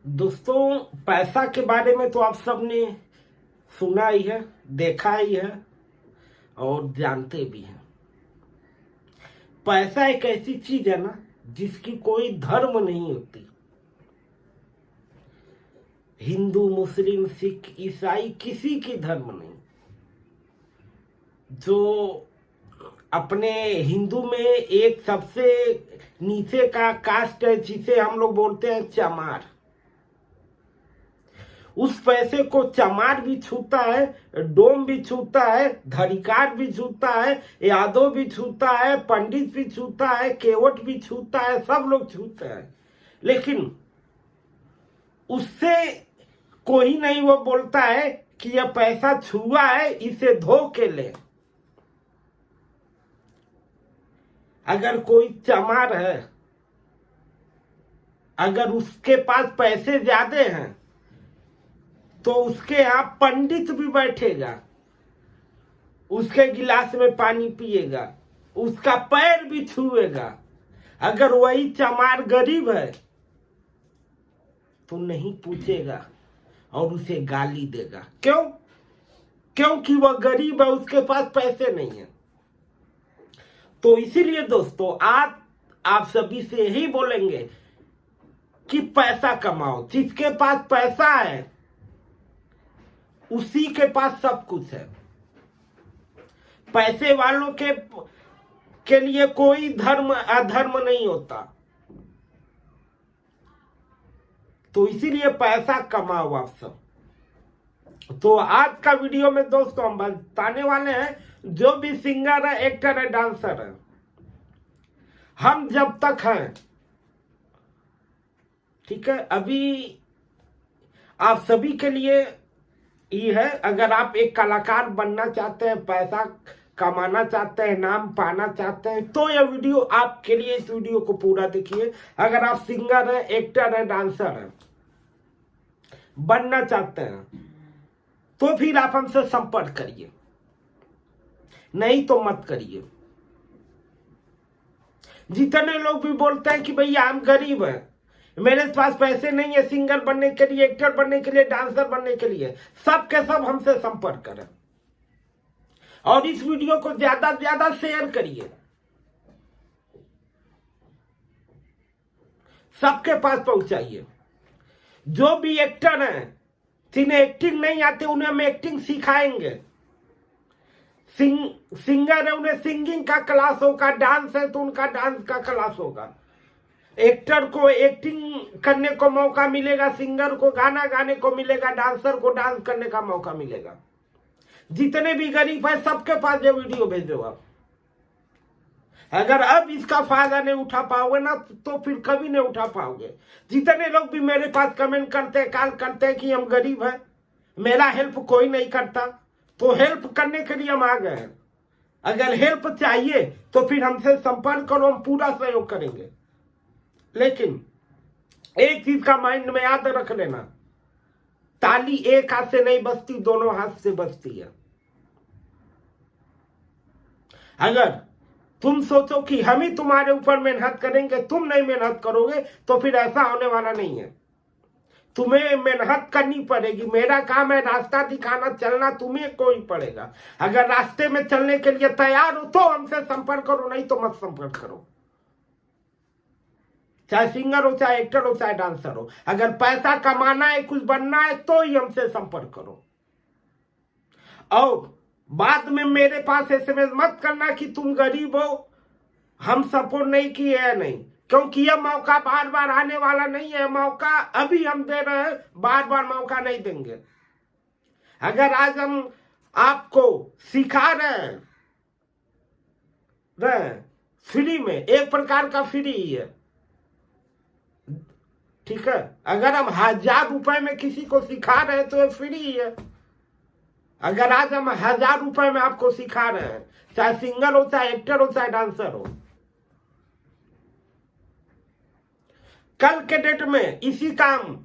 दोस्तों, पैसा के बारे में तो आप सबने सुना ही है, देखा ही है और जानते भी हैं। पैसा एक ऐसी चीज है ना जिसकी कोई धर्म नहीं होती। हिंदू, मुस्लिम, सिख, ईसाई किसी की धर्म नहीं। जो अपने हिंदू में एक सबसे नीचे का कास्ट है जिसे हम लोग बोलते हैं चमार। उस पैसे को चमार भी छूता है, डोम भी छूता है, धरिकार भी छूता है, यादव भी छूता है, पंडित भी छूता है, केवट भी छूता है, सब लोग छूते हैं। लेकिन उससे कोई नहीं वो बोलता है कि यह पैसा छुआ है, इसे धो के ले। अगर कोई चमार है, अगर उसके पास पैसे ज्यादा हैं तो उसके यहां पंडित भी बैठेगा, उसके गिलास में पानी पिएगा, उसका पैर भी छुएगा। अगर वही चमार गरीब है तो नहीं पूछेगा और उसे गाली देगा। क्यों? क्योंकि वह गरीब है, उसके पास पैसे नहीं है। तो इसीलिए दोस्तों, आज आप सभी से यही बोलेंगे कि पैसा कमाओ। जिसके पास पैसा है उसी के पास सब कुछ है। पैसे वालों के लिए कोई धर्म अधर्म नहीं होता। तो इसीलिए पैसा कमाओ आप सब। तो आज का वीडियो में दोस्तों हम बताने वाले हैं, जो भी सिंगर है, एक्टर है, डांसर है, हम जब तक हैं, ठीक है, अभी आप सभी के लिए ये है। अगर आप एक कलाकार बनना चाहते हैं, पैसा कमाना चाहते हैं, नाम पाना चाहते हैं, तो यह वीडियो आपके लिए। इस वीडियो को पूरा देखिए। अगर आप सिंगर हैं, एक्टर हैं, डांसर हैं, बनना चाहते हैं, तो फिर आप हमसे संपर्क करिए, नहीं तो मत करिए। जितने लोग भी बोलते हैं कि भैया हम गरीब हैं, मेरे पास पैसे नहीं है सिंगर बनने के लिए, एक्टर बनने के लिए, डांसर बनने के लिए, सब के सब हमसे संपर्क करें और इस वीडियो को ज्यादा से ज्यादा शेयर करिए, सबके पास पहुंचाइए। जो भी एक्टर हैं, जिन्हें एक्टिंग नहीं आती, उन्हें हम एक्टिंग सिखाएंगे। सिंगर है, उन्हें सिंगिंग का क्लास होगा, डांस है तो उनका डांस का क्लास होगा। एक्टर को एक्टिंग करने को मौका मिलेगा, सिंगर को गाना गाने को मिलेगा, डांसर को डांस करने का मौका मिलेगा। जितने भी गरीब है सबके पास ये वीडियो भेजो आप। अगर अब इसका फायदा नहीं उठा पाओगे ना तो फिर कभी नहीं उठा पाओगे। जितने लोग भी मेरे पास कमेंट करते हैं, कॉल करते हैं कि हम गरीब हैं, मेरा हेल्प कोई नहीं करता, तो हेल्प करने के लिए हम आ गए हैं। अगर हेल्प चाहिए तो फिर हमसे संपर्क करो, हम पूरा सहयोग करेंगे। लेकिन एक चीज का माइंड में याद रख लेना, ताली एक हाथ से नहीं बजती, दोनों हाथ से बजती है। अगर तुम सोचो कि हम ही तुम्हारे ऊपर मेहनत करेंगे, तुम नहीं मेहनत करोगे, तो फिर ऐसा होने वाला नहीं है। तुम्हें मेहनत करनी पड़ेगी। मेरा काम है रास्ता दिखाना, चलना तुम्हें को ही पड़ेगा। अगर रास्ते में चलने के लिए तैयार हो तो हमसे संपर्क करो, नहीं तो मत संपर्क करो। चाहे सिंगर हो, चाहे एक्टर हो, चाहे डांसर हो, अगर पैसा कमाना है, कुछ बनना है, तो ही हमसे संपर्क करो। और बाद में मेरे पास एसएमएस मत करना कि तुम गरीब हो, हम सपोर्ट नहीं किए है, नहीं, क्योंकि यह मौका बार बार आने वाला नहीं है। मौका अभी हम दे रहे हैं, बार बार मौका नहीं देंगे। अगर आज हम आपको सिखा रहे हैं फ्री में, एक प्रकार का फ्री ही है, ठीक है। अगर हम 1000 रुपए में किसी को सिखा रहे हैं तो ये फ्री ही है। अगर आज हम 1000 रुपए में आपको सिखा रहे हैं, चाहे सिंगर हो, चाहे एक्टर हो, चाहे डांसर हो, कल के डेट में इसी काम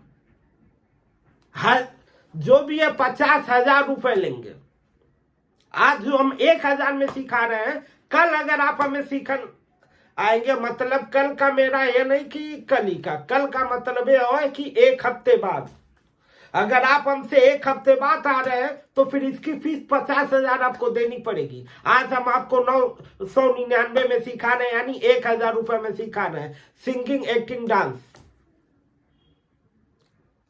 जो भी है 50,000 रुपए लेंगे। आज जो हम 1000 में सिखा रहे हैं, कल अगर आप हमें आएंगे। मतलब कल का मेरा ये नहीं कि कल ही का, कल का मतलब ये है कि 1 हफ्ते बाद। अगर आप हमसे 1 हफ्ते बाद आ रहे हैं तो फिर इसकी फीस 50,000 आपको देनी पड़ेगी। आज हम आपको 999 में सिखा रहे हैं, यानी 1,000 रुपए में सिखा रहे हैं सिंगिंग, एक्टिंग, डांस।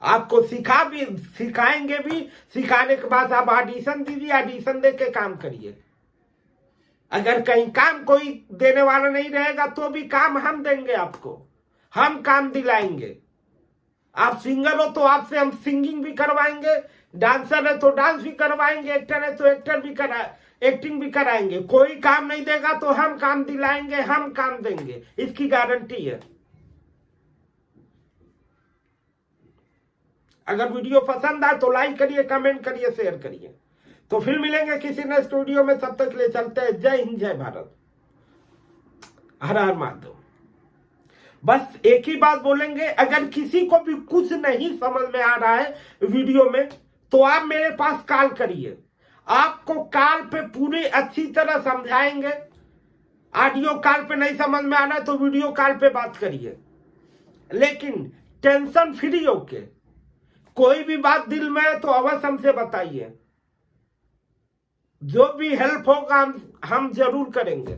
आपको सिखाएंगे भी। सिखाने के बाद आप ऑडिशन दीजिए, ऑडिशन दे के काम करिए। अगर कहीं काम कोई देने वाला नहीं रहेगा तो भी काम हम देंगे आपको, हम काम दिलाएंगे। आप सिंगर हो तो आपसे हम सिंगिंग भी करवाएंगे, डांसर है तो डांस भी करवाएंगे, एक्टर है तो एक्टिंग भी कराएंगे। कोई काम नहीं देगा तो हम काम दिलाएंगे, हम काम देंगे, इसकी गारंटी है। अगर वीडियो पसंद आए तो लाइक करिए, कमेंट करिए, शेयर करिए। तो फिर मिलेंगे किसी ने स्टूडियो में, तब तक ले चलते हैं। जय हिंद, जय भारत, हर हर महादेव। बस एक ही बात बोलेंगे, अगर किसी को भी कुछ नहीं समझ में आ रहा है वीडियो में तो आप मेरे पास कॉल करिए, आपको कॉल पे पूरी अच्छी तरह समझाएंगे। ऑडियो कॉल पे नहीं समझ में आ रहा है तो वीडियो कॉल पे बात करिए, लेकिन टेंशन फ्री होके। कोई भी बात दिल में है तो अवश्य हमसे बताइए, जो भी हेल्प होगा हम जरूर करेंगे।